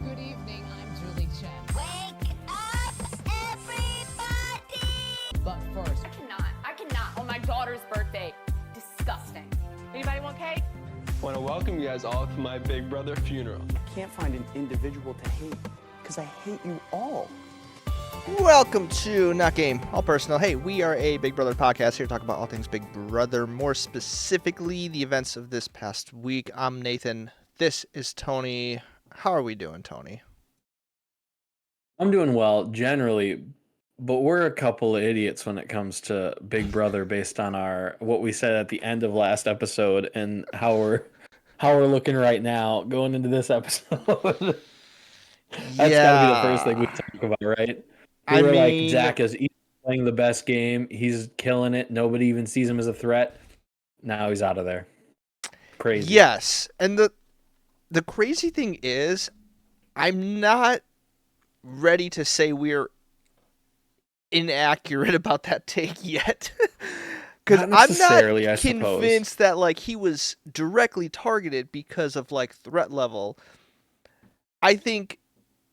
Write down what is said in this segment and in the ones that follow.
Good evening, I'm Julie Chen. Wake up, everybody! But first, I cannot. On my daughter's birthday. Disgusting. Anybody want cake? I want to welcome you guys all to my big brother funeral. I can't find an individual to hate because I hate you all. Welcome to Not Game, All Personal. Hey, we are a Big Brother podcast here to talk about all things Big Brother, more specifically the events of this past week. I'm Nathan. This is Tony. How are we doing, Tony? I'm doing well generally, but we're a couple of idiots when it comes to Big Brother based on what we said at the end of last episode and how we're looking right now going into this episode. That's got to be the first thing we talk about, right? We were like, Zach is playing the best game. He's killing it. Nobody even sees him as a threat. Now he's out of there. Crazy. Yes, and the crazy thing is, I'm not ready to say we're inaccurate about that take yet. Because I'm not convinced that like he was directly targeted because of like threat level. I think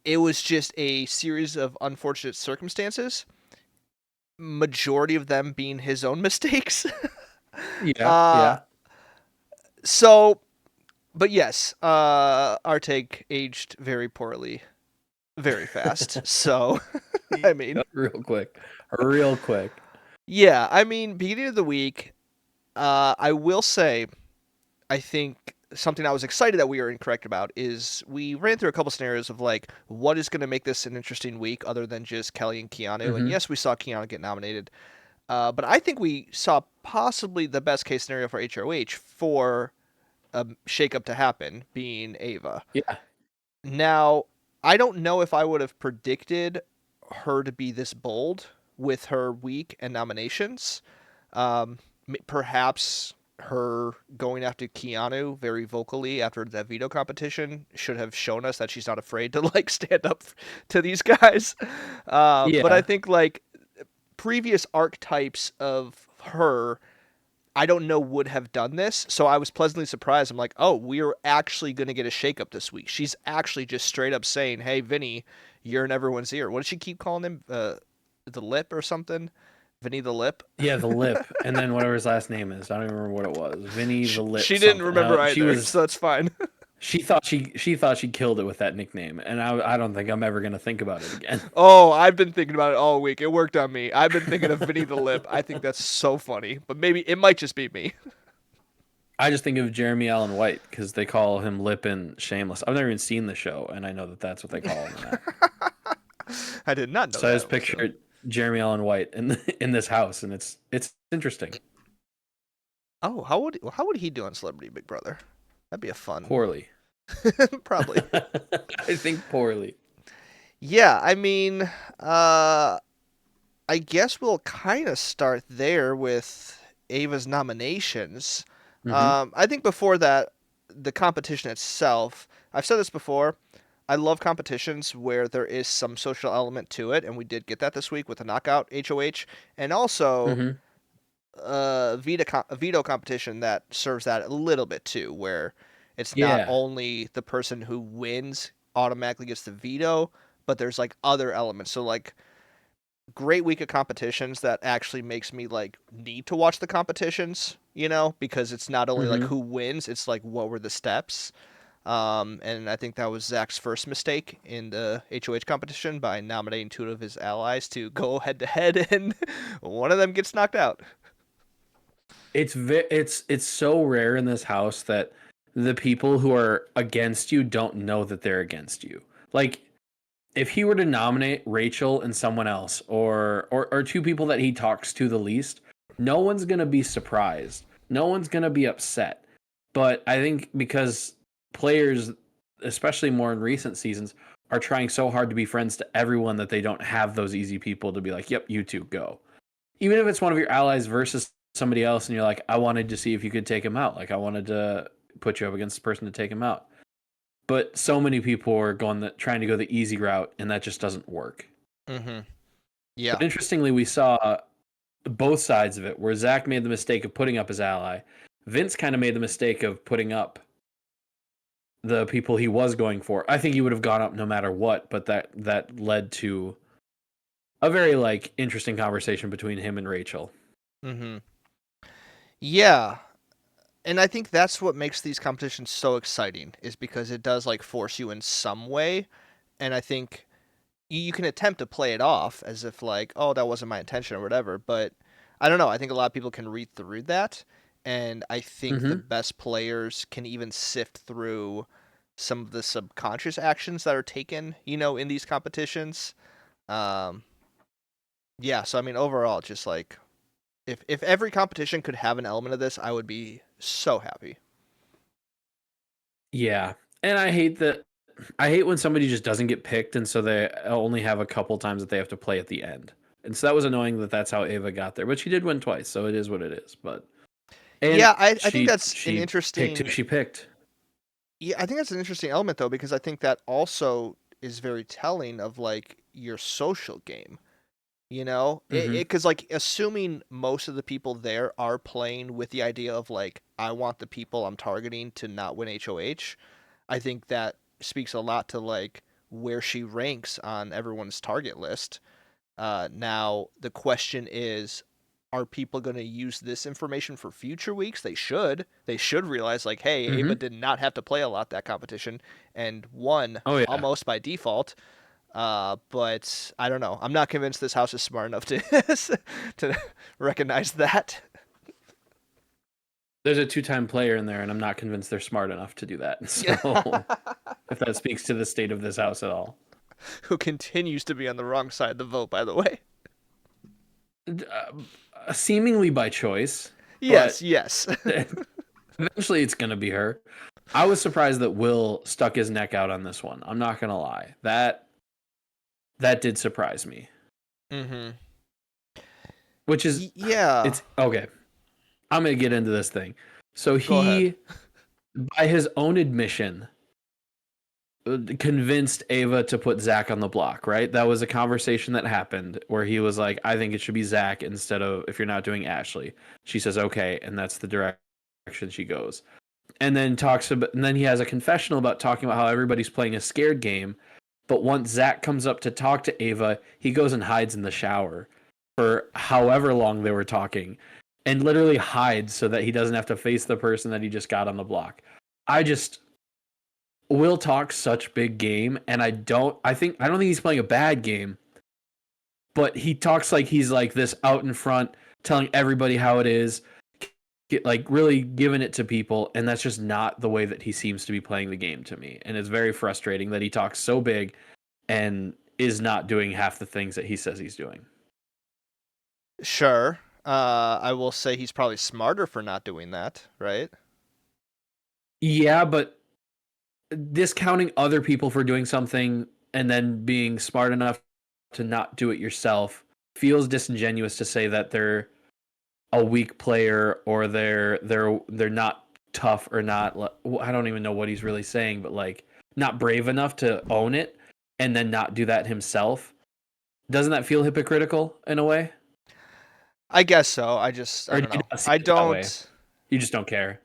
it was just a series of unfortunate circumstances, majority of them being his own mistakes. Yeah. So, but yes, our take aged very poorly, very fast. So, I mean, real quick. Yeah, I mean, beginning of the week, I will say, I think something I was excited that we were incorrect about is we ran through a couple scenarios of like, what is going to make this an interesting week other than just Kelly and Keanu. Mm-hmm. And yes, we saw Keanu get nominated. But I think we saw possibly the best case scenario for HOH for a shakeup to happen, being Ava. Yeah. Now, I don't know if I would have predicted her to be this bold with her week and nominations. Perhaps her going after Keanu very vocally after that veto competition should have shown us that she's not afraid to like stand up to these guys. But I think like previous archetypes of her, I don't know, would have done this. So I was pleasantly surprised. I'm like, oh, we're actually going to get a shakeup this week. She's actually just straight up saying, hey, Vinny, you're in everyone's ear. What does she keep calling him? The Lip or something? Vinny the Lip? Yeah, the Lip. And then whatever his last name is. I don't even remember what it was. Vinny the Lip. She didn't remember either, so that's fine. She thought she killed it with that nickname, and I don't think I'm ever gonna think about it again. Oh, I've been thinking about it all week. It worked on me. I've been thinking of Vinny the Lip. I think that's so funny, but maybe it might just be me. I just think of Jeremy Allen White because they call him Lip in Shameless. I've never even seen the show, and I know that that's what they call him. I did not know. So I just pictured Jeremy Allen White in this house, and it's interesting. Oh, how would he do on Celebrity Big Brother? That'd be a fun. Poorly. Probably. I think poorly. Yeah, I mean, I guess we'll kind of start there with Ava's nominations. Mm-hmm. I think before that, the competition itself, I've said this before, I love competitions where there is some social element to it, and we did get that this week with the knockout HOH, and also a veto competition that serves that a little bit too, where it's not only the person who wins automatically gets the veto, but there's like other elements. So like great week of competitions that actually makes me like need to watch the competitions, you know, because it's not only like who wins, it's like what were the steps. And I think that was Zach's first mistake in the HOH competition by nominating two of his allies to go head to head, and one of them gets knocked out. It's so rare in this house that the people who are against you don't know that they're against you. Like, if he were to nominate Rachel and someone else, or two people that he talks to the least, no one's gonna be surprised. No one's gonna be upset. But I think because players, especially more in recent seasons, are trying so hard to be friends to everyone that they don't have those easy people to be like, yep, you two go. Even if it's one of your allies versus somebody else and you're like, I wanted to see if you could take him out. Like, I wanted to put you up against the person to take him out. But so many people are trying to go the easy route, and that just doesn't work. Mm-hmm. Yeah. But interestingly, we saw both sides of it, where Zach made the mistake of putting up his ally. Vince kind of made the mistake of putting up the people he was going for. I think he would have gone up no matter what, but that led to a very like interesting conversation between him and Rachel. Mm-hmm. Yeah. And I think that's what makes these competitions so exciting, is because it does like force you in some way. And I think you can attempt to play it off as if like, oh, that wasn't my intention or whatever. But I don't know. I think a lot of people can read through that. And I think the best players can even sift through some of the subconscious actions that are taken, in these competitions. Um, yeah. So, I mean, overall, just like, if every competition could have an element of this, I would be so happy. Yeah. And I hate when somebody just doesn't get picked, and so they only have a couple times that they have to play at the end. And so that was annoying that's how Ava got there. But she did win twice, so it is what it is. And Yeah, I think she that's an picked who interesting. she picked. Yeah, I think that's an interesting element though, because I think that also is very telling of like your social game. Mm-hmm. Because like assuming most of the people there are playing with the idea of like I want the people I'm targeting to not win HOH, I think that speaks a lot to like where she ranks on everyone's target list. Now the question is, are people going to use this information for future weeks? They should. They should realize like, hey, Ava Mm-hmm. did not have to play a lot that competition and won Oh yeah. almost by default. But I don't know. I'm not convinced this house is smart enough to to recognize that. There's a 2-time player in there, and I'm not convinced they're smart enough to do that. So if that speaks to the state of this house at all. Who continues to be on the wrong side of the vote, by the way. Seemingly by choice, Yes, but yes. eventually it's going to be her. I was surprised that Will stuck his neck out on this one. I'm not going to lie. That did surprise me. Mm-hmm. Which is, Yeah. it's okay. I'm going to get into this thing. So Go ahead. by his own admission, convinced Ava to put Zach on the block, right? That was a conversation that happened where he was like, I think it should be Zach instead of, if you're not doing Ashley. She says, okay. And that's the direction she goes. And then and then he has a confessional about talking about how everybody's playing a scared game. But once Zach comes up to talk to Ava, he goes and hides in the shower for however long they were talking and literally hides so that he doesn't have to face the person that he just got on the block. Will talks such big game, and I don't think he's playing a bad game, but he talks like he's like this out in front, telling everybody how it is, like really giving it to people, and that's just not the way that he seems to be playing the game to me. And it's very frustrating that he talks so big and is not doing half the things that he says he's doing. Sure. I will say he's probably smarter for not doing that, right? Yeah, but discounting other people for doing something and then being smart enough to not do it yourself feels disingenuous to say that they're a weak player or they're not tough or not. I don't even know what he's really saying, but like not brave enough to own it and then not do that himself. Doesn't that feel hypocritical in a way? I guess so. I Or don't do you know. not see I it that way? don't. You just don't care,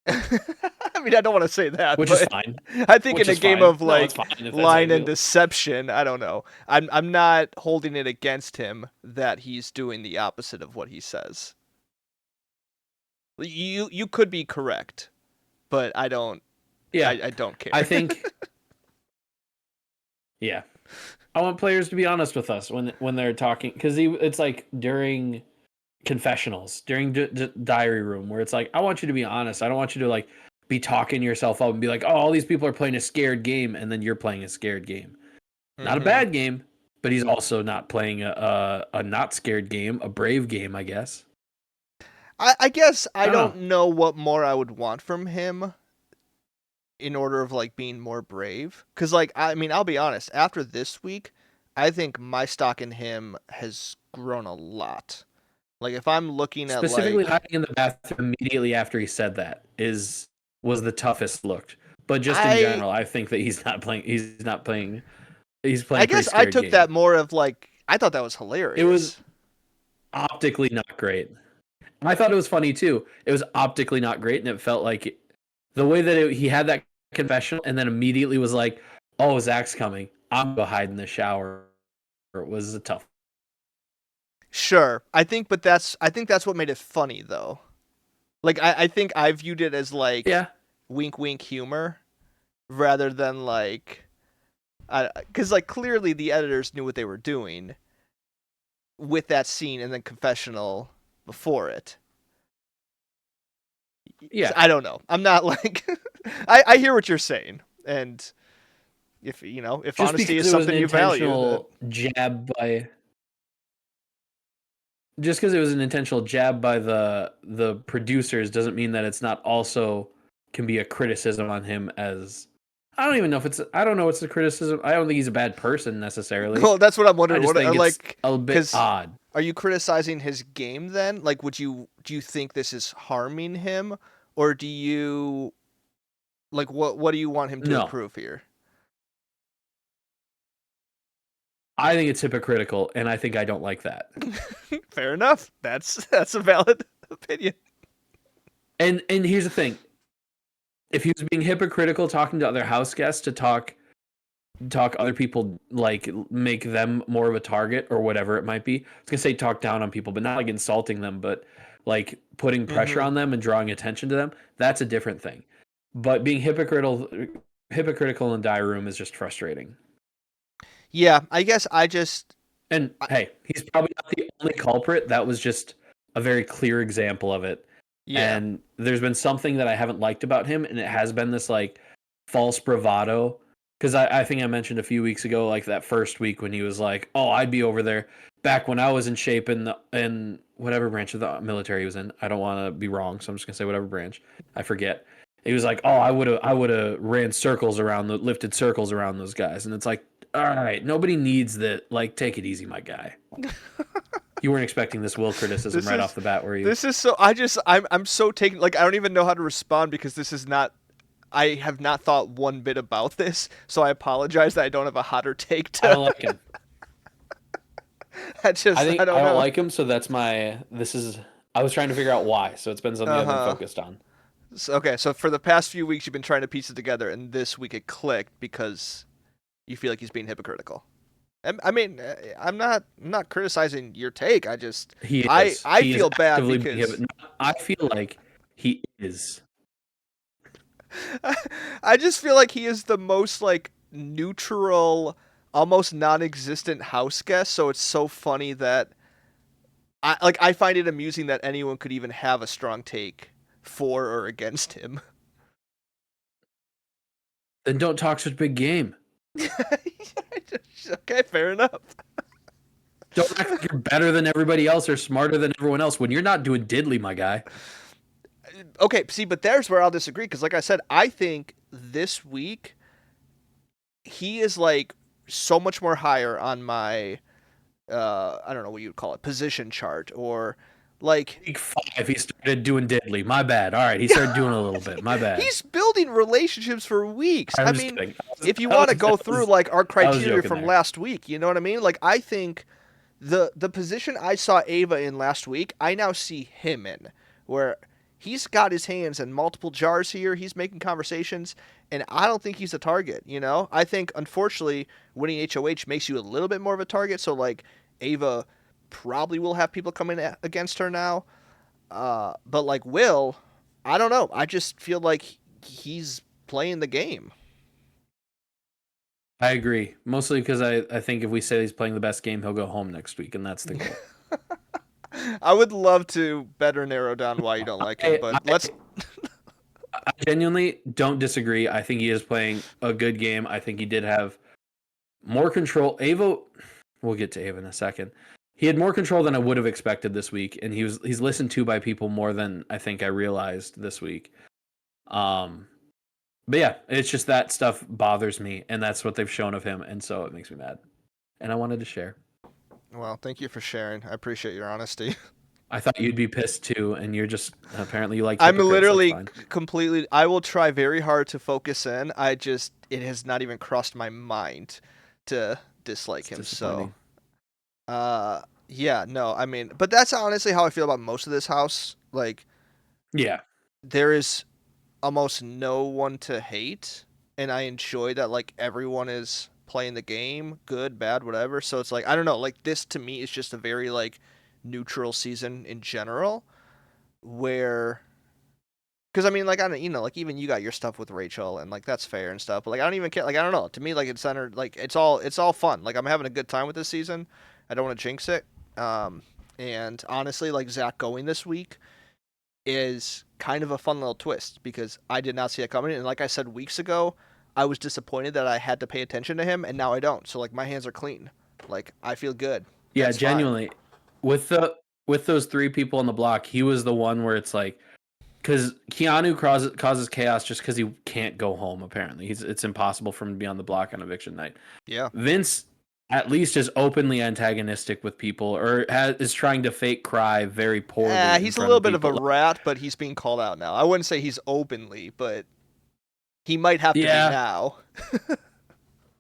I mean, I don't want to say that, which but is fine. I think Which in a is game fine. of No, it's like fine if that's how line you and feel. deception, I don't know. I'm not holding it against him that he's doing the opposite of what he says. You could be correct, but I don't. Yeah, I don't care. I think. Yeah, I want players to be honest with us when they're talking, because it's like during confessionals, during diary room, where it's like, I want you to be honest. I don't want you to like be talking yourself up and be like, oh, all these people are playing a scared game, and then you're playing a scared game. Not a bad game, but he's also not playing a not scared game, a brave game, I guess. I guess I I don't don't know what more I would want from him in order of like being more brave. Because like I mean, I'll be honest. After this week, I think my stock in him has grown a lot. Like if I'm looking at Specifically, like hiding in the bathroom immediately after he said that was the toughest looked. But just in I general, I think that he's not playing. He's not playing. He's playing I a pretty guess I scared took game. that more of like I thought that was It was hilarious. optically not great. I thought it was funny too. It was optically not great, and it felt like the way that he had that confessional and then immediately was like, "Oh, Zach's coming. I'm gonna go hide in the shower." It was a tough. Sure. I think that's what made it funny though. Like I think I viewed it as like Yeah. wink wink humor rather than like cuz like clearly the editors knew what they were doing with that scene and then confessional before it. Yeah. I don't know. I'm not like I hear what you're saying, and if if Just honesty because is it was an something you value, intentional jab by just because it was an intentional jab by the producers doesn't mean that it's not also can be a criticism on him as I don't even know if it's I don't know what's the criticism. I don't think he's a bad person necessarily. well, that's what I'm I wondering. just What think it's like a bit odd. are you criticizing his game then? Like, do you think this is harming him, or do you like what do you want him to No. improve here? I think it's hypocritical, and I think I don't like that. Fair enough. That's a valid opinion. And here's the thing: if he was being hypocritical, talking to other house guests to talk other people like make them more of a target or whatever it might be. I was gonna say talk down on people, but not like insulting them, but like putting pressure on them and drawing attention to them. That's a different thing. But being hypocritical in die room is just frustrating. Yeah, I guess I just And hey, he's probably not the only culprit. That was just a very clear example of it. yeah. And there's been something that I haven't liked about him, and it has been this like false bravado. Because I think I mentioned a few weeks ago, like that first week when he was like, "Oh, I'd be over there back when I was in shape in whatever branch of the military he was in." I don't want to be wrong, so I'm just gonna say whatever branch. I forget. He was like, "Oh, I would have ran circles around lifted circles around those guys," and it's like, all right, nobody needs that. Like, take it easy, my guy. You weren't expecting this Will criticism This right is- off the bat, were you? This is so I'm so taken like I don't even know how to respond because this is not I have not thought one bit about this, so I apologize that I don't have a hotter take to I don't like him. I I don't don't know. like him, so that's my. This is. I was trying to figure out why, so it's been something I've been focused on. Okay, so for the past few weeks you've been trying to piece it together and this week it clicked because you feel like he's being hypocritical. I mean, I'm not criticizing your take. I just He is. I He is feel bad actively being because I feel like he is. I just feel like he is the most like neutral, almost non-existent house guest. So it's so funny that I find it amusing that anyone could even have a strong take for or against him. Then don't talk such big game. Okay, fair enough. Don't act like you're better than everybody else or smarter than everyone else when you're not doing diddly, my guy. Okay, see, but there's where I'll disagree because, like I said, I think this week he is like so much more higher on my I don't know what you'd call it, position chart or like Week 5, he started doing diddly. My bad. All right, he started doing a little bit. My bad. he's building relationships for weeks. I'm I just mean, kidding. if you want to go through like our criteria joking from there. last week, you know what I mean? Like I think the position I saw Ava in last week, I now see him in, where he's got his hands in multiple jars here. He's making conversations, and I don't think he's a target. You know, I think unfortunately winning HOH makes you a little bit more of a target. So like Ava probably will have people coming against her now. But like Will, I don't know. I just feel like he's playing the game. I agree. Mostly because I think if we say he's playing the best game, he'll go home next week, and that's the goal. I would love to better narrow down why you don't like him, but let's. I genuinely don't disagree. I think he is playing a good game. I think he did have more control. Ava, we'll get to Ava in a second. He had more control than I would have expected this week, and he's listened to by people more than I think I realized this week. But yeah, it's just that stuff bothers me, and that's what they've shown of him, and so it makes me mad. And I wanted to share. Well, thank you for sharing. I appreciate your honesty. I thought you'd be pissed too, and you're just apparently you like. I'm hypocrites, literally that's fine. completely. I will try very hard to focus in. It has not even crossed my mind to dislike him. So, yeah, no, I mean, but that's honestly how I feel about most of this house. Like, Yeah, there is almost no one to hate. and I enjoy that like everyone is playing the game, good, bad, whatever. So it's like I don't know, like this to me is just a very like neutral season in general, where because I mean like I don't like even you got your stuff with Rachel and like that's fair and stuff, but like I don't even care. Like I don't know. To me like it's centered like it's all fun. Like I'm having a good time with this season. I don't want to jinx it. Um, and honestly, like Zach going this week is kind of a fun little twist because I did not see it coming. And like I said weeks ago, I was disappointed that I had to pay attention to him, and now I don't. So like my hands are clean. Like I feel good. Yeah, That's fine. genuinely. With those three people on the block, he was the one where it's like, because Keanu causes chaos just because he can't go home. Apparently, it's impossible for him to be on the block on eviction night. Yeah. Vince at least is openly antagonistic with people, or is trying to fake cry very poorly. In He's a front little of bit of a people. rat, but he's being called out now. I wouldn't say he's openly, but he might have to be Yeah, now.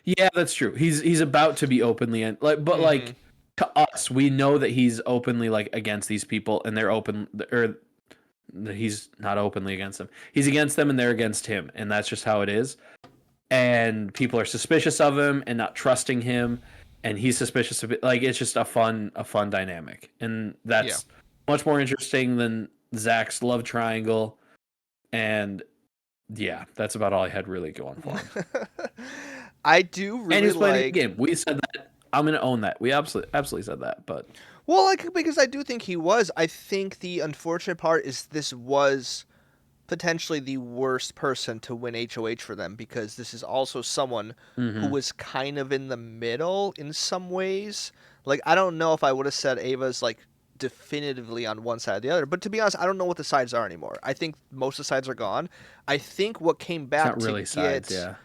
yeah, that's true. He's about to be openly but Mm-hmm. like to us, we know that he's openly like against these people, and they're open or he's not openly against them. He's against them, and they're against him, and that's just how it is. And people are suspicious of him and not trusting him, and he's suspicious of it. Like it's just a fun dynamic, and Yeah. that's much more interesting than Zach's love triangle. And yeah, that's about all I had really going for him. I do And really he's playing the like. game. We said that. I'm gonna own that. We absolutely said that. But Well, like because I do think he was. I think the unfortunate part is this was potentially the worst person to win HOH for them because this is also someone who mhm. was kind of in the middle in some ways. Like I don't know if I would have said Ava's like definitively on one side or the other, but to be honest, I don't know what the sides are anymore. I think most of the sides are gone. I think what came It's back not to really sides. get Yeah.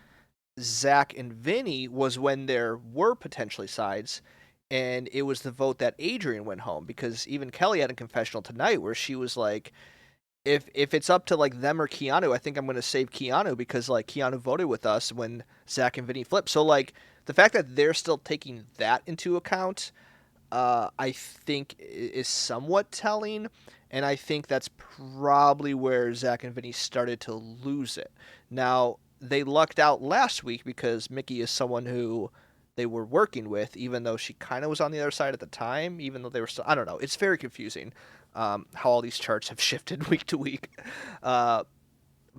Zach and Vinny was when there were potentially sides, and it was the vote that Adrian went home because even Kelly had a confessional tonight where she was like, if it's up to like them or Keanu, I think I'm gonna save Keanu because like Keanu voted with us when Zach and Vinny flipped. So like the fact that they're still taking that into account, I think is somewhat telling, and I think that's probably where Zach and Vinny started to lose it. Now they lucked out last week because Mickey is someone who they were working with, even though she kind of was on the other side at the time, even though they were still. I don't know. It's very confusing how all these charts have shifted week to week. Uh,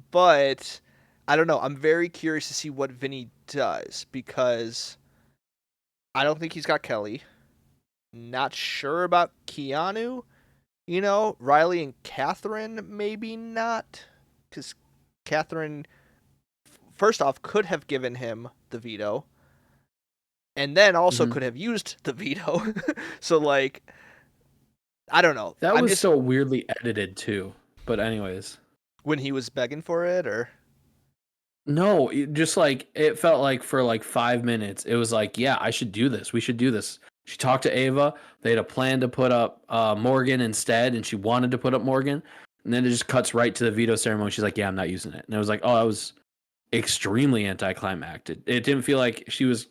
but I don't know. I'm very curious to see what Vinny does because I don't think he's got Kelly. Not sure about Keanu. Riley and Catherine, maybe not. Because Catherine, first off, could have given him the veto. And then also Mhm. could have used the veto. So, like, I don't know. That I'm was just. so weirdly edited too. But anyways. When he was begging for it, or. No, just like it felt like for like 5 minutes, it was like, yeah, I should do this. We should do this. She talked to Ava. They had a plan to put up Morgan instead, and she wanted to put up Morgan. And then it just cuts right to the veto ceremony. She's like, yeah, I'm not using it. And it was like, oh, that was extremely anticlimactic. It didn't feel like she was.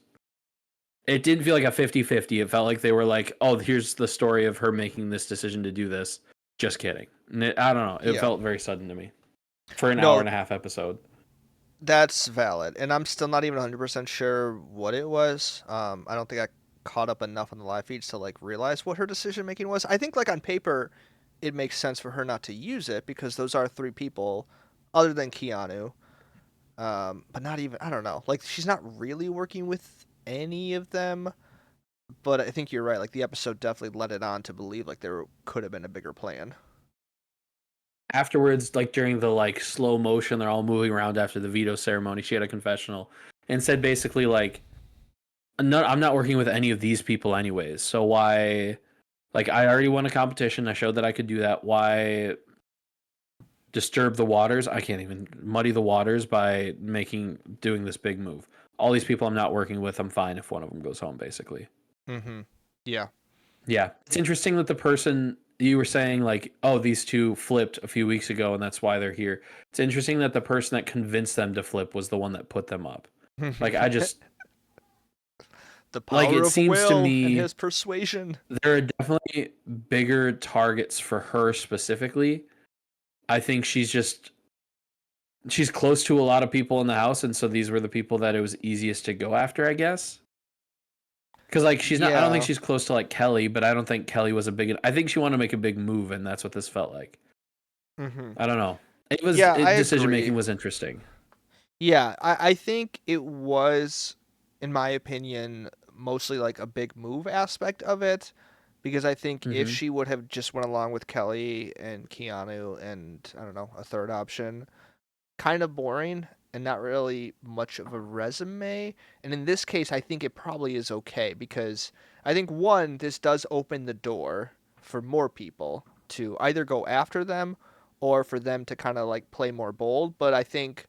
It didn't feel like a 50-50. It felt like they were like, oh, here's the story of her making this decision to do this. Just kidding. And I don't know. It Yeah. felt very sudden to me for an No, hour and a half episode. that's valid. And I'm still not even 100% sure what it was. I don't think I caught up enough on the live feeds to, like, realize what her decision making was. I think, like, on paper, it makes sense for her not to use it because those are three people other than Keanu. But not even, I don't know. Like, she's not really working with any of them. But I think you're right. Like, the episode definitely led it on to believe, like, there could have been a bigger plan. Afterwards, like during the like slow motion, they're all moving around after the veto ceremony. She had a confessional and said basically like, I'm not working with any of these people anyways. So why, like, I already won a competition. I showed that I could do that. Why disturb the waters? I can't even muddy the waters by doing this big move. All these people I'm not working with, I'm fine if one of them goes home, basically. Mm-hmm. Yeah. Yeah. It's interesting that the person you were saying, like, oh, these two flipped a few weeks ago and that's why they're here. It's interesting that the person that convinced them to flip was the one that put them up. Like, I just, The like, power it of seems to will and me his persuasion. there are definitely bigger targets for her specifically. I think she's just she's close to a lot of people in the house, and so these were the people that it was easiest to go after, I guess. Because like she's not, I don't think Yeah. she's close to like Kelly, but I don't think Kelly was a big. I think she wanted to make a big move, and that's what this felt like. Hmm. I don't know. It was Yeah, I decision agree. making was interesting. Yeah, I think it was, in my opinion, mostly like a big move aspect of it, because I think if Hmm. she would have just went along with Kelly and Keanu and I don't know, a third option, kind of boring and not really much of a resume. And in this case, I think it probably is okay because I think one, this does open the door for more people to either go after them or for them to kind of like play more bold. But I think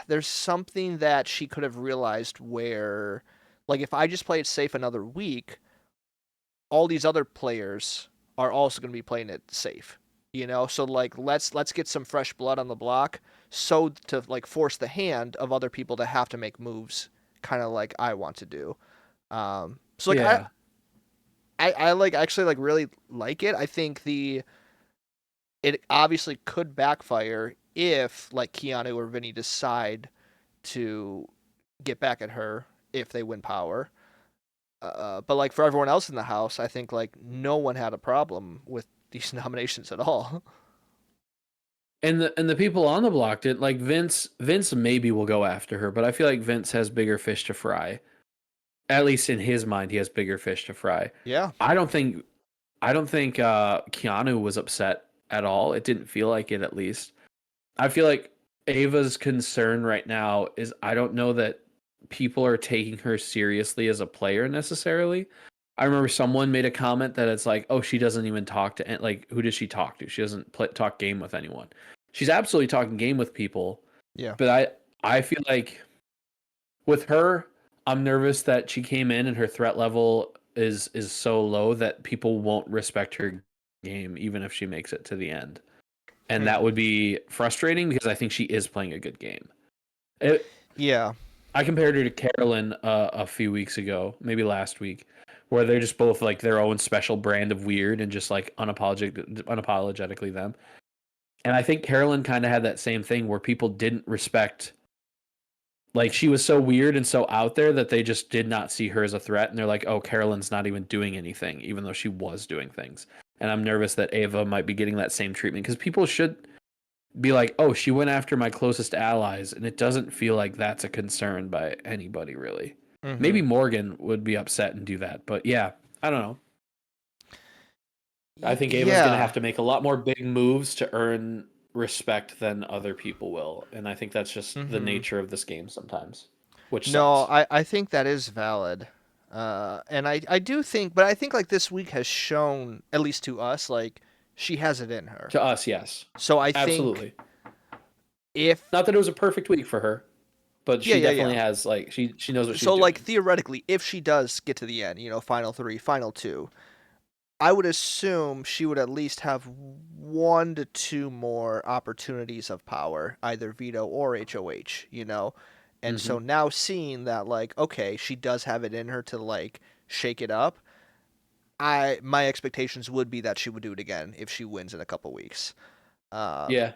there's something that she could have realized where, like, if I just play it safe another week, all these other players are also going to be playing it safe. So like let's get some fresh blood on the block, so to like force the hand of other people to have to make moves, kind of like I want to do. So like Yeah. I like actually like really like it. I think it obviously could backfire if like Keanu or Vinny decide to get back at her if they win power. But like for everyone else in the house, I think like no one had a problem with these nominations at all. And the people on the block did like Vince maybe will go after her, but I feel like Vince has bigger fish to fry. At least in his mind, he has bigger fish to fry. Yeah. I don't think Keanu was upset at all. It didn't feel like it, at least. I feel like Ava's concern right now is I don't know that people are taking her seriously as a player necessarily. I remember someone made a comment that it's like, oh, she doesn't even talk to like who does she talk to? She doesn't talk game with anyone. She's absolutely talking game with people, Yeah. but I feel like with her, I'm nervous that she came in and her threat level is so low that people won't respect her game even if she makes it to the end. And that Hmm. would be frustrating because I think she is playing a good game. It, Yeah. I compared her to Carolyn a few weeks ago, maybe last week, where they're just both like their own special brand of weird and just like unapologetically them. And I think Carolyn kind of had that same thing where people didn't respect, like she was so weird and so out there that they just did not see her as a threat, and they're like, oh, Carolyn's not even doing anything even though she was doing things. And I'm nervous that Ava might be getting that same treatment because people should be like, oh, she went after my closest allies, and it doesn't feel like that's a concern by anybody really. Hmm. Maybe Morgan would be upset and do that, but yeah, I don't know. I think Ava's going to Yeah. have to make a lot more big moves to earn respect than other people will, and I think that's just the Hmm. nature of this game sometimes, which No, sucks. I think that is valid. And I do think, but I think like this week has shown, at least to us, like she has it in her. To us, yes, So I think absolutely. if, Not that it was a perfect week for her, but yeah, she yeah, definitely yeah. has like she knows what she's So like doing. theoretically, if she does get to the end, final three, final two, I would assume she would at least have 1 to 2 more opportunities of power, either veto or HOH. And Hmm. so now seeing that, like, okay, she does have it in her to like shake it up. My expectations would be that she would do it again if she wins in a couple weeks. Um, Yeah.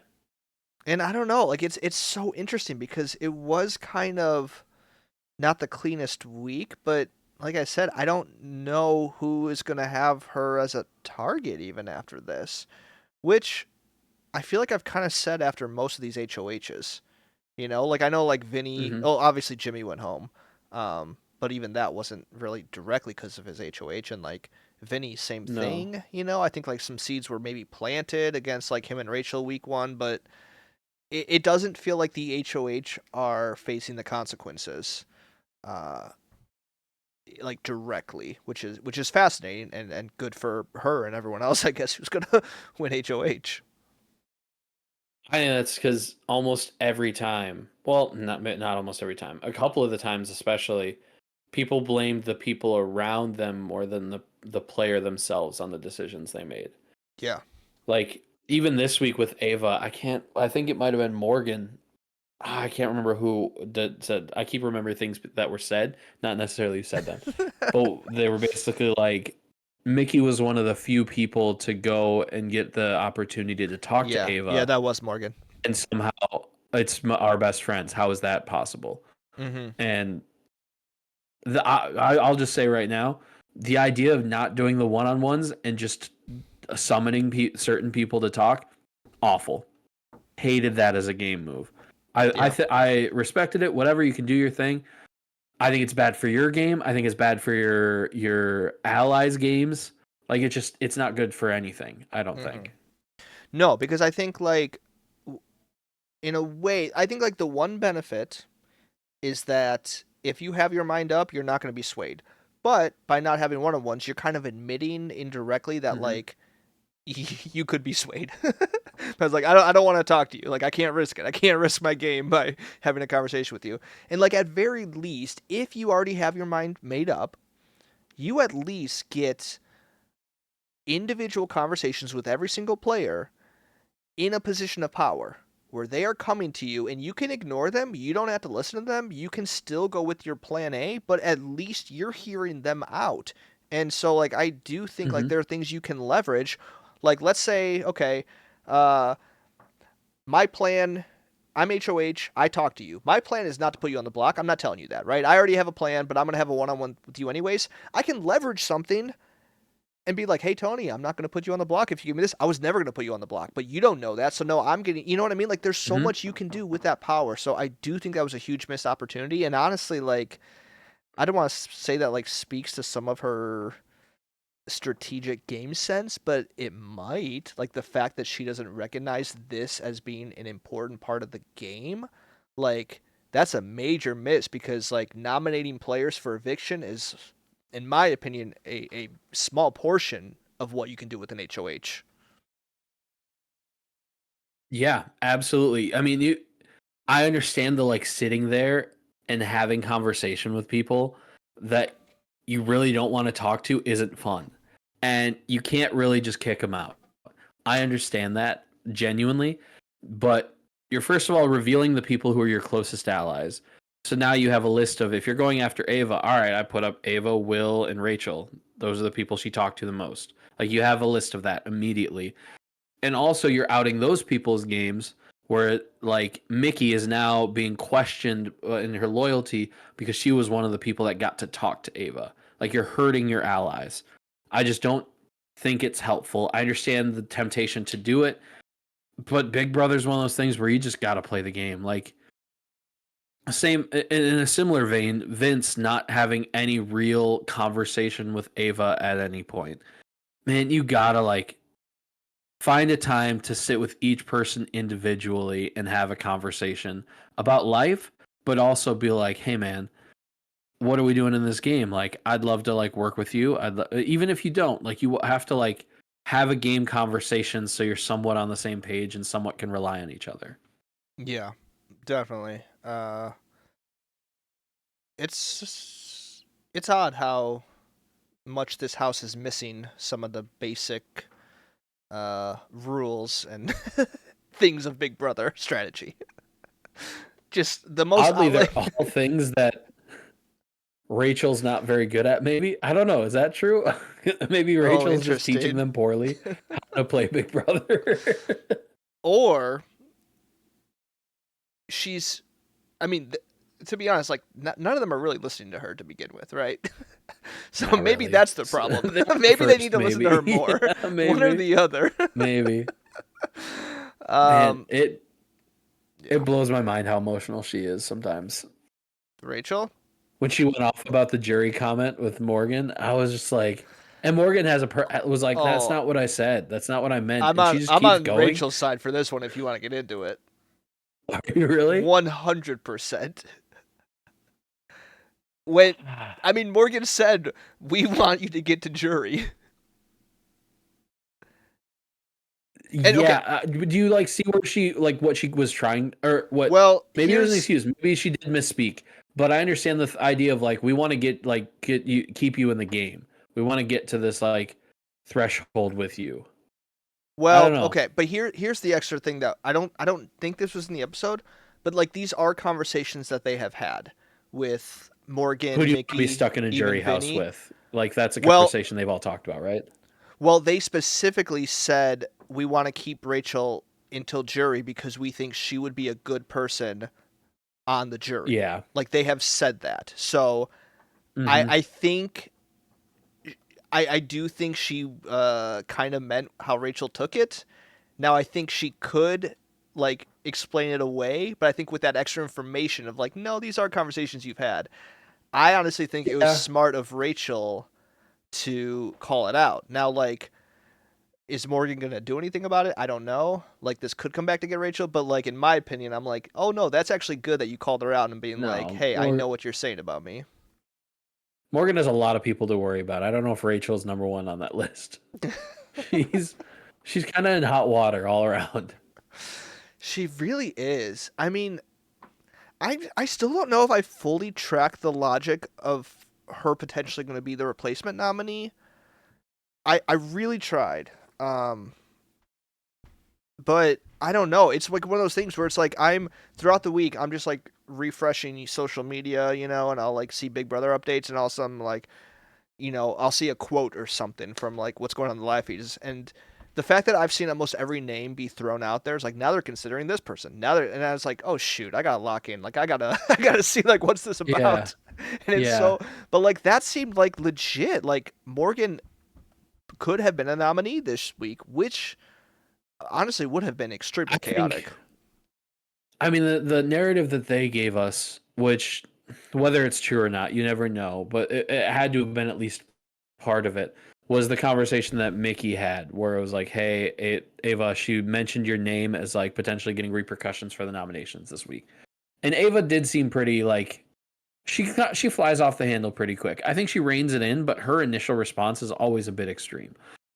and I don't know, like it's so interesting because it was kind of not the cleanest week, but like I said, I don't know who is going to have her as a target even after this, which I feel like I've kind of said after most of these HOHs. Like I know like Vinny, Hmm. oh, obviously Jimmy went home. But even that wasn't really directly because of his HOH, and like Vinny, same No. thing. I think like some seeds were maybe planted against like him and Rachel week 1, but it doesn't feel like the HOH are facing the consequences. Uh, like directly, which is fascinating and good for her and everyone else, I guess, who's gonna win HOH. I think that's because almost every time, well, not almost every time, a couple of the times especially, people blamed the people around them more than the player themselves on the decisions they made. Yeah. Like even this week with Ava, I think it might have been Morgan. I can't remember who that said. I keep remembering things that were said, not necessarily who said them, but they were basically like Mickey was one of the few people to go and get the opportunity to talk to Yeah, yeah, Ava. that was Morgan. and somehow it's our best friends. How is that possible? Mm-hmm. And I'll just say right now, the idea of not doing the one-on-ones and just summoning certain people to talk, awful. Hated that as a game move. I respected it. Whatever, you can do your thing. I think it's bad for your game. I think it's bad for your allies' games. Like it's not good for anything. I don't think. No, because I think like in a way, I think like the one benefit is that if you have your mind up, you're not going to be swayed. But by not having one-on-ones, you're kind of admitting indirectly that like you could be swayed. I was like, I don't want to talk to you. Like, I can't risk it. I can't risk my game by having a conversation with you. And like, at very least, if you already have your mind made up, you at least get individual conversations with every single player in a position of power where they are coming to you and you can ignore them. You don't have to listen to them. You can still go with your plan A, but at least you're hearing them out. And so, like, I do think like there are things you can leverage. Like, let's say, okay, my plan, I'm HOH, I talk to you. My plan is not to put you on the block. I'm not telling you that, right? I already have a plan, but I'm going to have a one-on-one with you anyways. I can leverage something and be like, hey, Tony, I'm not going to put you on the block if you give me this. I was never going to put you on the block, but you don't know that. So, no, I'm getting, you know what I mean? Like, there's so much you can do with that power. So, I do think that was a huge missed opportunity. And honestly, like, I don't want to say that, like, speaks to some of her strategic game sense, but it might. Like, the fact that she doesn't recognize this as being an important part of the game, like, that's a major miss because, like, nominating players for eviction is, in my opinion, a small portion of what you can do with an HOH. Yeah, absolutely. I mean, I understand the like sitting there and having conversation with people that you really don't want to talk to isn't fun. And you can't really just kick them out. I understand that genuinely, but you're first of all revealing the people who are your closest allies. So now you have a list of, if you're going after Ava, all right, I put up Ava, Will, and Rachel. Those are the people she talked to the most. Like, you have a list of that immediately. And also you're outing those people's games where like Mickey is now being questioned in her loyalty because she was one of the people that got to talk to Ava. Like, you're hurting your allies. I just don't think it's helpful. I understand the temptation to do it, but Big Brother's one of those things where you just got to play the game. Like, same in a similar vein, Vince not having any real conversation with Ava at any point. Man, you gotta like find a time to sit with each person individually and have a conversation about life, but also be like, hey man, what are we doing in this game? Like, I'd love to like work with you. Even if you don't, like, you have to like have a game conversation so you're somewhat on the same page and somewhat can rely on each other. Yeah, definitely. It's odd how much this house is missing some of the basic rules and things of Big Brother strategy. Just the most Oddly, they're all things that Rachel's not very good at, maybe. I don't know. Is that true? Maybe Rachel's just teaching them poorly how to play Big Brother. Or she's, I mean, to be honest, like, none of them are really listening to her to begin with, right? So Not maybe really. that's the problem. Maybe they need to listen to her more. Yeah, maybe. One or the other. Maybe. Man, it blows my mind how emotional she is sometimes. Rachel? When she went off about the jury comment with Morgan, I was just like, and Morgan was like, that's not what I said. That's not what I meant. I'm and she just I'm keeps on going. Rachel's side for this one if you want to get into it. Are you really? 100%. When, I mean, Morgan said, we want you to get to jury. And, yeah. Do you like see where she, like what she was trying, or what? Well, maybe it was an excuse. Maybe she did misspeak. But I understand the idea of like, we want to keep you in the game. We want to get to this like threshold with you. Well, okay, but here's the extra thing that I don't think this was in the episode, but like these are conversations that they have had with Morgan, who do you Mickey, be stuck in a jury house Vinny. with? Like, that's a conversation they've all talked about, right? Well, they specifically said we want to keep Rachel until jury because we think she would be a good person on the jury. Yeah. Like they have said that. So Mhm. I think I do think she kind of meant how Rachel took it. Now I think she could like explain it away, but I think with that extra information of like, no, these are conversations you've had. I honestly think it was Yeah. smart of Rachel to call it out. Now, like, is Morgan gonna do anything about it? I don't know. Like, this could come back to get Rachel, but like in my opinion, I'm like, oh no, that's actually good that you called her out and being like, No. hey, I know what you're saying about me. Morgan has a lot of people to worry about. I don't know if Rachel's number one on that list. She's she's kind of in hot water all around. She really is. I mean, I still don't know if I fully track the logic of her potentially going to be the replacement nominee. I really tried. But I don't know. It's like one of those things where it's like I'm throughout the week I'm just like refreshing social media, you know, and I'll like see Big Brother updates and also I'm like, you know, I'll see a quote or something from like what's going on in the live feeds and the fact that I've seen almost every name be thrown out there is like now they're considering this person. Now they're and I was like, oh shoot, I gotta lock in. Like I gotta I gotta see like what's this Yeah. about? And it's Yeah. so but like that seemed like legit. Like Morgan could have been a nominee this week, which honestly would have been extremely I chaotic. think I mean the narrative that they gave us, which whether it's true or not, you never know, but it had to have been at least part of it, was the conversation that Mickey had where it was like, hey, Ava, she mentioned your name as like potentially getting repercussions for the nominations this week. And Ava did seem pretty like she flies off the handle pretty quick. I think she reins it in, but her initial response is always a bit extreme.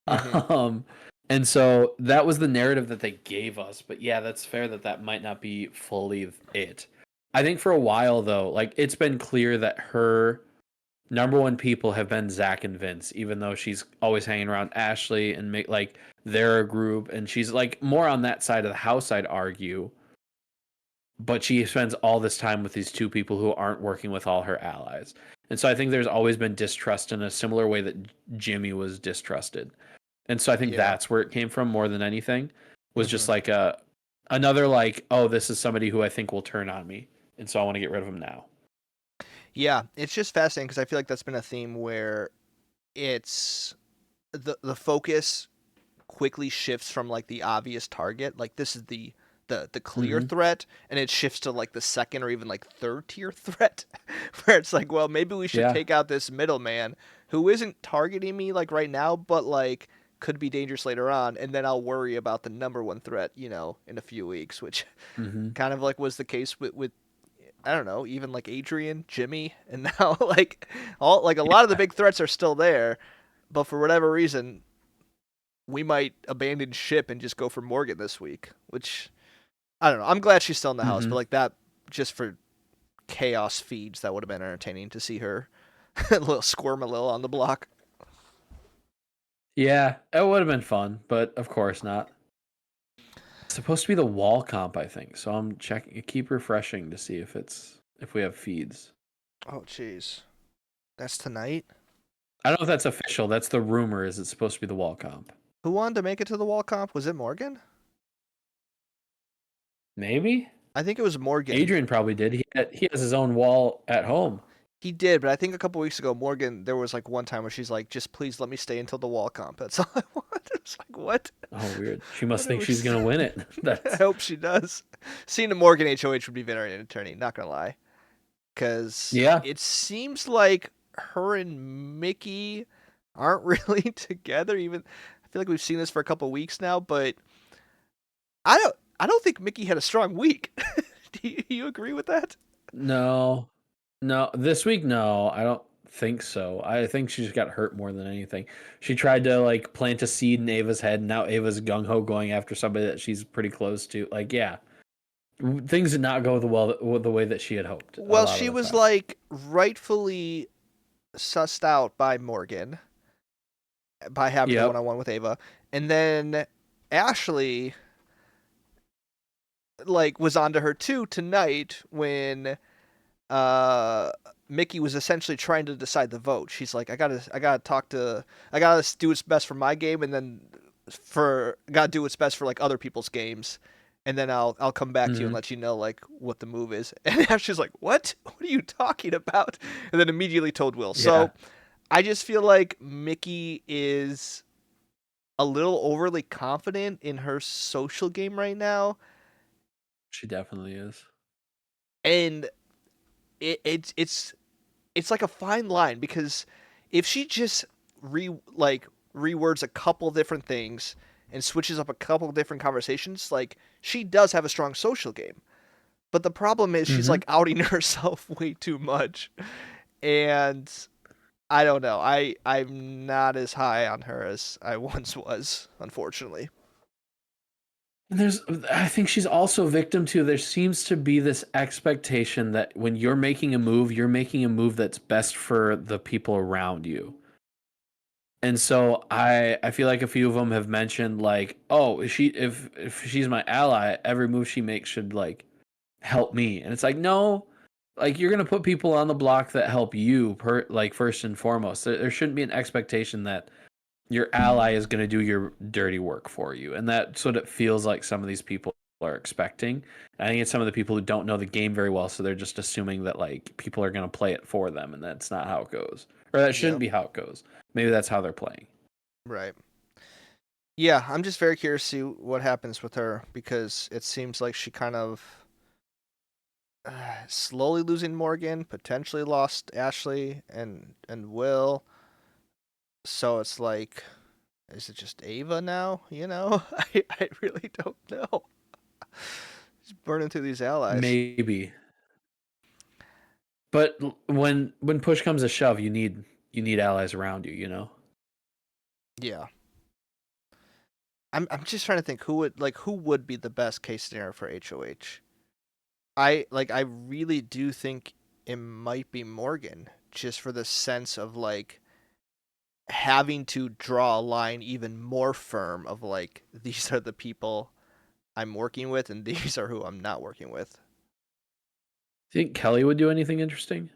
Mm-hmm. Um, and so that was the narrative that they gave us. But yeah, that's fair that that might not be fully it. I think for a while though, like it's been clear that her number one people have been Zach and Vince, even though she's always hanging around Ashley and make like they're a group, and she's like more on that side of the house, I'd argue. But she spends all this time with these two people who aren't working with all her allies. And so I think there's always been distrust in a similar way that Jimmy was distrusted. And so I think Yeah. that's where it came from more than anything. Was Mm-hmm. just like a another like, oh, this is somebody who I think will turn on me. And so I want to get rid of him now. Yeah, it's just fascinating because I feel like that's been a theme where it's the focus quickly shifts from like the obvious target, like this is the clear Mm-hmm. threat, and it shifts to like the second or even like third tier threat, where it's like, well, maybe we should Yeah. take out this middleman who isn't targeting me like right now, but like could be dangerous later on, and then I'll worry about the number one threat, you know, in a few weeks, which Mm-hmm. kind of like was the case with I don't know, even like Adrian, Jimmy, and now like all like a lot of the big threats are still there, but for whatever reason, we might abandon ship and just go for Morgan this week, which I don't know. I'm glad she's still in the house, Mm-hmm. but like that just for chaos feeds, that would have been entertaining to see her a little squirm a little on the block. Yeah, it would have been fun, but of course not. It's supposed to be the wall comp, I think. So I'm checking, keep refreshing to see if we have feeds. Oh jeez, that's tonight. I don't know if that's official. That's the rumor. Is it's supposed to be the wall comp? Who wanted to make it to the wall comp? Was it Morgan? Maybe I think it was Morgan. Adrian probably did. He has his own wall at home. He did, but I think a couple weeks ago, Morgan, there was like one time where she's like, just please let me stay until the wall comp. That's all I want. It's like, what? Oh, weird. She must think Whatever. she's gonna win it. I That's hope she does. Seeing a Morgan HOH would be very entertaining, not gonna lie. Because yeah. it seems like her and Mickey aren't really together. Even I feel like we've seen this for a couple weeks now, but I don't think Mickey had a strong week. Do you agree with that? No, no. This week, no. I don't think so. I think she just got hurt more than anything. She tried to like plant a seed in Ava's head, and now Ava's gung ho going after somebody that she's pretty close to. Like, yeah, things did not go the way that she had hoped. A Well, lot of she the was time. like rightfully sussed out by Morgan by having the Yep. one-on-one with Ava, and then Ashley like was onto her too tonight when Mickey was essentially trying to decide the vote. She's like, I gotta do what's best for my game, and then gotta do what's best for like other people's games, and then I'll come back to you and Mhm. let you know like what the move is. And Ashley's like, "What? What are you talking about?" And then immediately told Will. Yeah, So I just feel like Mickey is a little overly confident in her social game right now, she definitely is. and it's like a fine line because if she just rewords a couple different things and switches up a couple different conversations, like she does have a strong social game. But the problem is she's Mhm. like outing herself way too much. And I don't know. I'm not as high on her as I once was, unfortunately. And I think she's also victim to, there seems to be this expectation that when you're making a move that's best for the people around you. And so I feel like a few of them have mentioned like, oh, if she's my ally, every move she makes should like help me. And it's like, no, like you're gonna put people on the block that help you like first and foremost. There shouldn't be an expectation that your ally is going to do your dirty work for you. And that's what it feels like some of these people are expecting. And I think it's some of the people who don't know the game very well, so they're just assuming that like people are going to play it for them, and that's not how it goes. Or that shouldn't Yeah, be how it goes. Maybe that's how they're playing. right. Yeah, I'm just very curious to see what happens with her because it seems like she kind of slowly losing Morgan, potentially lost Ashley and Will. So it's like, is it just Ava now? You know, I really don't know. Just burning through these allies. Maybe. But when push comes to shove, you need allies around you, you know? Yeah, I'm just trying to think who would be the best case scenario for HOH. I really do think it might be Morgan, just for the sense of like having to draw a line even more firm of like these are the people I'm working with and these are who I'm not working with. Do you think Kelly would do anything interesting?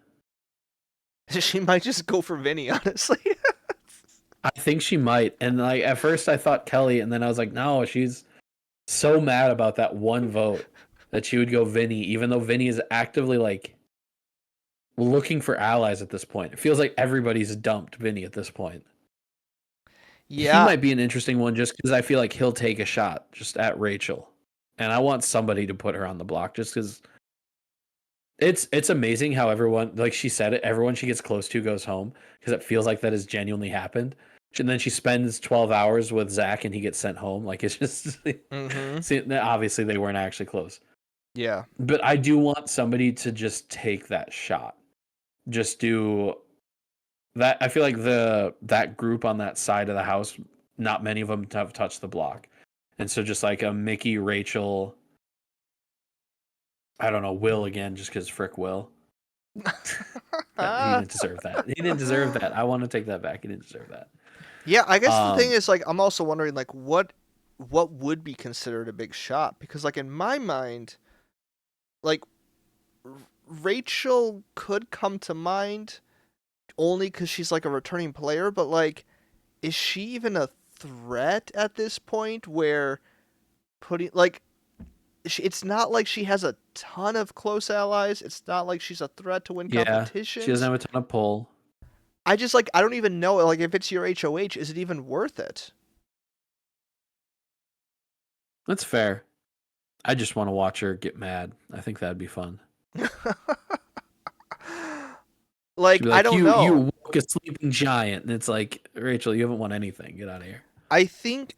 She might just go for Vinny, honestly. I think she might. And like at first I thought Kelly, and then I was like, no, she's so mad about that one vote that she would go Vinny, even though Vinny is actively like looking for allies at this point. It feels like everybody's dumped Vinny at this point. He Yeah, might be an interesting one just because I feel like he'll take a shot just at Rachel. And I want somebody to put her on the block just because it's amazing how everyone, like she said it, everyone she gets close to goes home because it feels like that has genuinely happened. And then she spends 12 hours with Zach and he gets sent home. Like it's just mm-hmm. see, obviously they weren't actually close. Yeah. But I do want somebody to just take that shot. Just do that. I feel like that group on that side of the house, not many of them have touched the block. And so just like a Mickey, Rachel, I don't know, Will again, just because frick Will. He didn't deserve that. He didn't deserve that. I want to take that back. He didn't deserve that. Yeah, I guess the thing Um, is like I'm also wondering like what would be considered a big shot because like in my mind like Rachel could come to mind only cuz she's like a returning player, but like is she even a threat at this point where putting like it's not like she has a ton of close allies. It's not like she's a threat to win yeah, she doesn't competitions. have a ton of pull. I just like I don't even know like if it's your HOH, is it even worth it? That's fair. I just want to watch her get mad. I think that'd be fun. She'd Like be I like, don't "You know. woke a sleeping giant," and it's like, Rachel, you haven't won anything. Get out of here. I think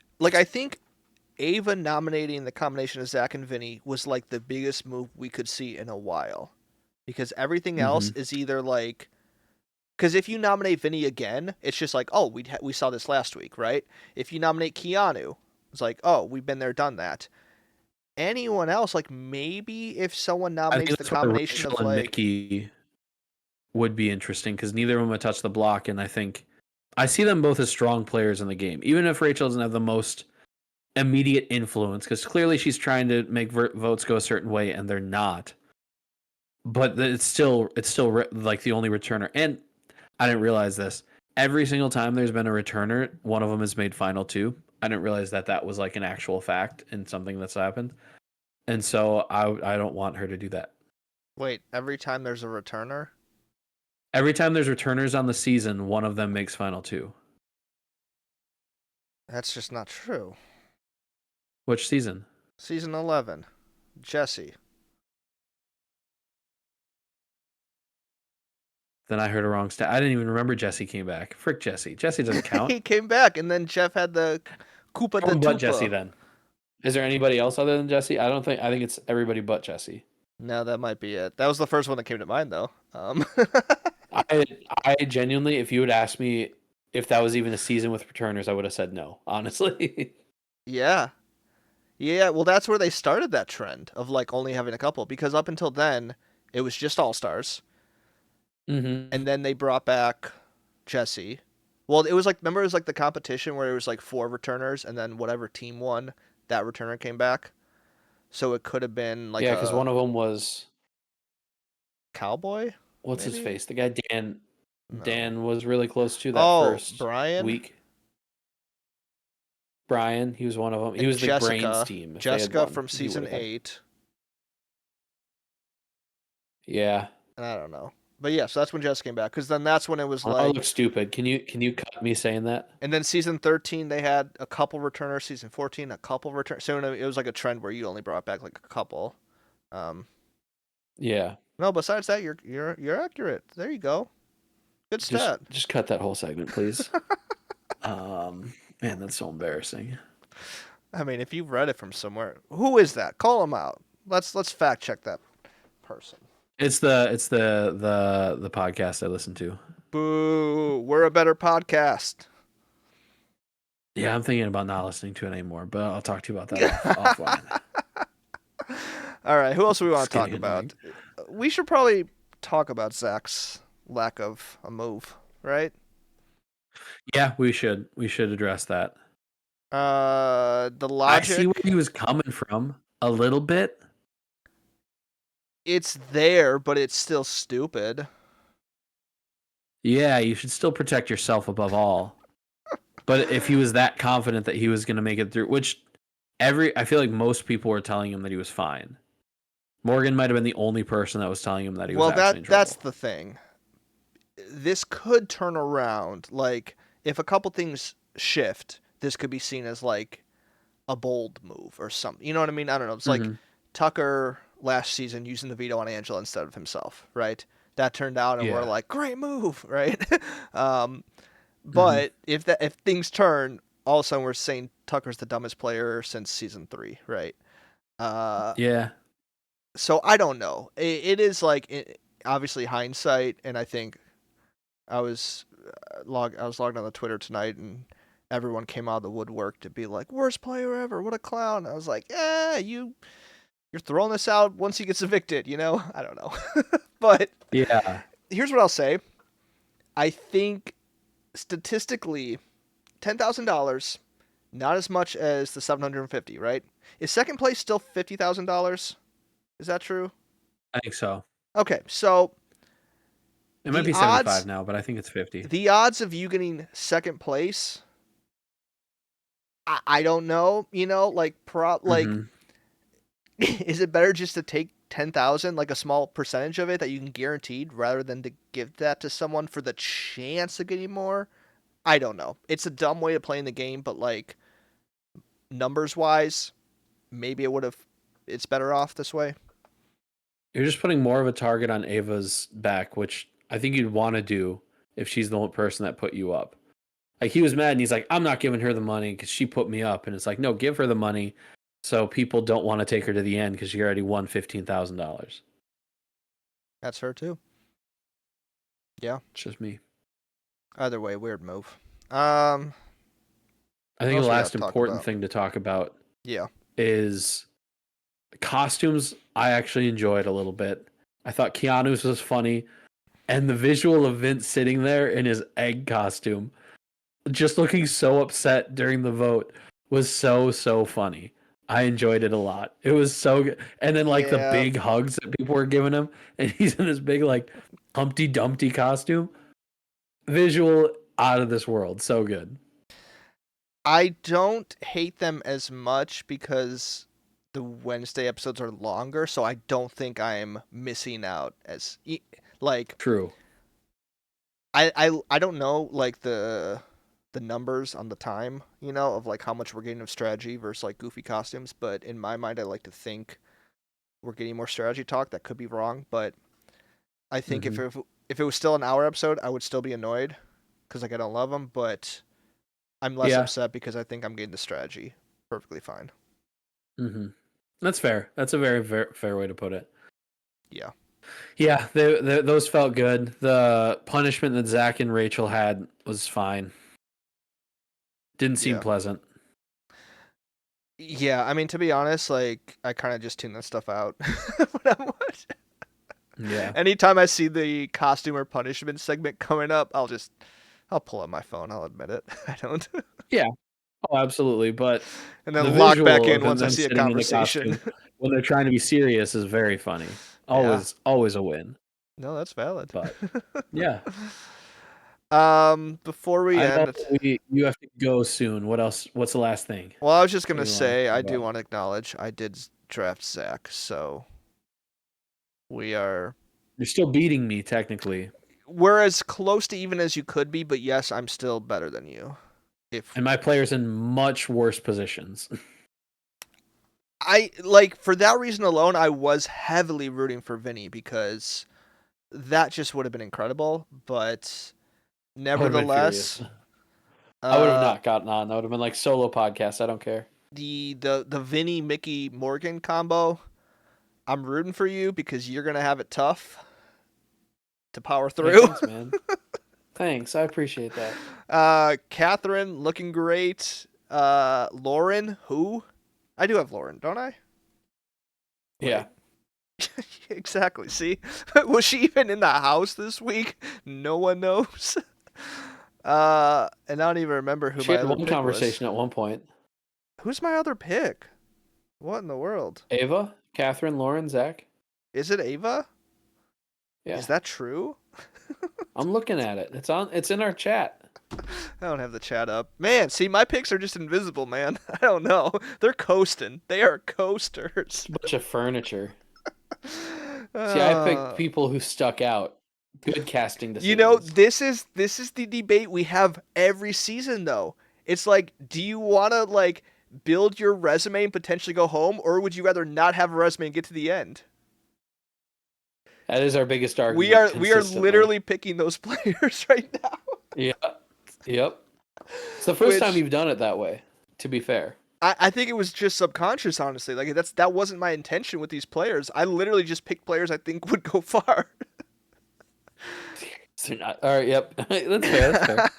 Ava nominating the combination of Zach and Vinny was like the biggest move we could see in a while. Because everything else Mm-hmm. is either like because if you nominate Vinny again, it's just like, oh, we saw this last week, right? If you nominate Keanu, it's like, oh, we've been there, done that. Anyone else, like maybe if someone I nominates think the that's where combination Rachel of and like, Mickey would be interesting because neither of them would touch the block, and I think I see them both as strong players in the game. Even if Rachel doesn't have the most immediate influence, because clearly she's trying to make votes go a certain way, and they're not. But it's still like the only returner, and I didn't realize this. Every single time there's been a returner, one of them has made final two. I didn't realize that was like an actual fact and something that's happened. And so I don't want her to do that. Wait, every time there's a returner? Every time there's returners on the season, one of them makes final two. That's just not true. Which season? Season 11. Jesse. Then I heard a wrong stat. I didn't even remember Jesse came back. Frick Jesse. Jesse doesn't count. He came back, and then Jeff had the Koopa de But Tupa. Jesse then. Is there anybody else other than Jesse? I think it's everybody but Jesse. No, that might be it. That was the first one that came to mind, though. I genuinely, if you would ask me if that was even a season with returners, I would have said no, honestly. Yeah. Yeah, well, that's where they started that trend of, like, only having a couple. Because up until then, it was just All-Stars. Mm-hmm. And then they brought back Jesse. Well, it was like, remember, it was like the competition where it was like 4 returners, and then whatever team won, that returner came back. So it could have been like because one of them was Cowboy. what's his maybe? face? The guy Dan. No. Dan was really close to that first Brian? week. Brian, he was one of them. He And was Jessica. the Brains team. If they had Jessica won, from he season would've had- 8. Yeah. And I don't know. But yeah, so that's when Jess came back. Because then that's when it was I like. look stupid. Can you cut me saying that? And then season 13, they had a couple returners. Season 14, a couple returners. So it was like a trend where you only brought back like a couple. Yeah. No, besides that, you're accurate. There you go. Good stat. Just cut that whole segment, please. Man, that's so embarrassing. I mean, if you've read it from somewhere, who is that? Call him out. Let's fact check that person. It's the podcast I listen to. Boo! We're a better podcast. Yeah, I'm thinking about not listening to it anymore, but I'll talk to you about that offline. All right, who else do we want It's to talk getting about? We should probably talk about Zach's lack of a move, right? Yeah, we should address that. The I logic. see where he was coming from a little bit. It's there, but it's still stupid. Yeah, you should still protect yourself above all. But if he was that confident that he was going to make it through, which I feel like most people were telling him that he was fine. Morgan might have been the only person that was telling him that he was actually in trouble. That's the thing. This could turn around. Like, if a couple things shift, this could be seen as like a bold move or something. You know what I mean? I don't know. It's like Tucker last season using the veto on Angela instead of himself, right? That turned out, and we're like, great move, right? But if things turn, all of a sudden we're saying Tucker's the dumbest player since season 3, right? Yeah. So I don't know. It is like obviously hindsight, and I think I was logged on the Twitter tonight, and everyone came out of the woodwork to be like, worst player ever, what a clown. I was like, you're throwing this out once he gets evicted, you know? I don't know. But yeah, here's what I'll say. I think statistically, $10,000, not as much as the $750, right? Is second place still $50,000? Is that true? I think so. Okay, so It might be 75 now, but I think it's 50. The odds of you getting second place, I don't know. You know, like is it better just to take 10,000, like a small percentage of it that you can guaranteed, rather than to give that to someone for the chance of getting more? I don't know. It's a dumb way of playing the game, but like numbers wise, maybe it's better off this way. You're just putting more of a target on Ava's back, which I think you'd want to do if she's the only person that put you up. Like, he was mad and he's like, I'm not giving her the money because she put me up. And it's like, no, give her the money so people don't want to take her to the end because she already won $15,000. That's her too. Yeah. It's just me. Either way, weird move. I think the last important important thing to talk about Yeah. is costumes. I actually enjoyed a little bit. I thought Keanu's was funny. And the visual of Vince sitting there in his egg costume, just looking so upset during the vote, was so funny. I enjoyed it a lot. It was so good. And then like the big hugs that people were giving him, and he's in this big like Humpty Dumpty costume. Visual out of this world. So good. I don't hate them as much because the Wednesday episodes are longer, so I don't think I'm missing out as like True. I don't know like the numbers on the time, of like how much we're getting of strategy versus like goofy costumes, but in my mind I like to think we're getting more strategy talk. That could be wrong, but I think Mhm. if it was still an hour episode, I would still be annoyed because like I don't love them, but I'm less Yeah. upset because I think I'm getting the strategy perfectly fine. That's fair. That's a very fair way to put it. Yeah. Yeah, those felt good. The punishment that Zach and Rachel had was fine. Didn't seem Yeah. pleasant. Yeah, I mean, to be honest, like I kind of just tune that stuff out when I'm watching. Yeah. Anytime I see the costume or punishment segment coming up, I'll pull up my phone. I'll admit it. I don't. Yeah. Oh, absolutely. But And the then lock back visual in of once I them see a sitting in the conversation. costume when they're trying to be serious is very funny. Yeah. Always a win. No, that's valid. But yeah, Before we I know end, you have to go soon. What else? What's the last thing well, I was just that gonna you want to say talk I do about? want to acknowledge I did draft Zach, so we are You're still beating me technically, we're as close to even as you could be, but yes, I'm still better than you. If and my player's in much worse positions. I like for that reason alone, I was heavily rooting for Vinny because that just would have been incredible. But I would have been furious. nevertheless, I would have uh, not gotten on. That would have been like solo podcast. I don't care. the Vinny Mickey Morgan combo, I'm rooting for you because you're gonna have it tough to power Hey, through. thanks, man. Thanks, I appreciate that. Catherine looking great. Lauren, who? I do have Lauren, don't I? Yeah, Wait. Exactly. See, was she even in the house this week? No one knows. And I don't even remember who she my had other one pick was. conversation at one point. Who's my other pick? What in the world? Ava, Catherine, Lauren, Zach. Is it Ava? Yeah, Is that true? I'm looking at it. It's in our chat. I don't have the chat up. Man, see, my picks are just invisible, man. I don't know. They're coasting. They are coasters. Bunch of furniture. See, I picked Uh, people who stuck out. Good casting decisions. this is the debate we have every season though. It's like, do you want to like build your resume and potentially go home, or would you rather not have a resume and get to the end? That is our biggest We argument are we are consistently. literally picking those players right now. Yeah. Yep. It's the first time Which you've done it that way, to be fair. I think it was just subconscious, honestly. Like that wasn't my intention with these players. I literally just picked players I think would go far. So not, all right, yep. That's fair, that's fair.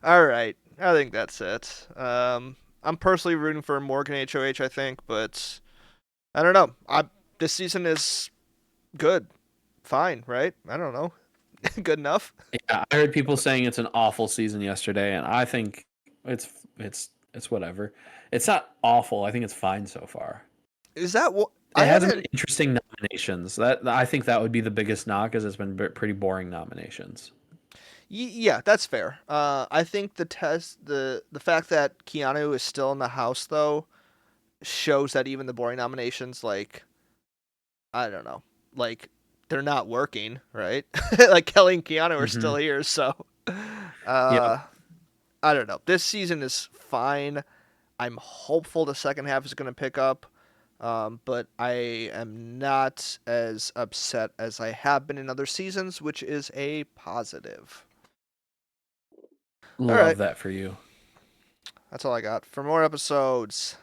All right, I think that's it. I'm personally rooting for Morgan HOH, I think, but I don't know. This season is good, fine, right? I don't know, good enough. Yeah, I heard people saying it's an awful season yesterday, and I think it's whatever. It's not awful. I think it's fine so far. Is that what I It hasn't been haven't? interesting nominations. That I think that would be the biggest knock, is it's been pretty boring nominations. Yeah, that's fair. I think the fact that Keanu is still in the house though shows that even the boring nominations, like I don't know, like they're not working, right? Like Kelly and Keanu are still Hmm. here, so Yep. uh, I don't know. This season is fine. I'm hopeful the second half is going to pick up, but I am not as upset as I have been in other seasons, which is a positive. All Love right, that for you. that's all I got. For more episodes,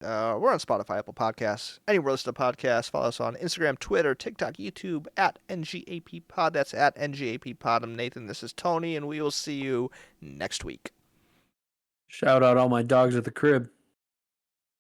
we're on Spotify, Apple Podcasts, anywhere listen to podcasts. Follow us on Instagram, Twitter, TikTok, YouTube at NGAP Pod. That's at NGAP Pod. I'm Nathan. This is Tony, and we will see you next week. Shout out all my dogs at the crib.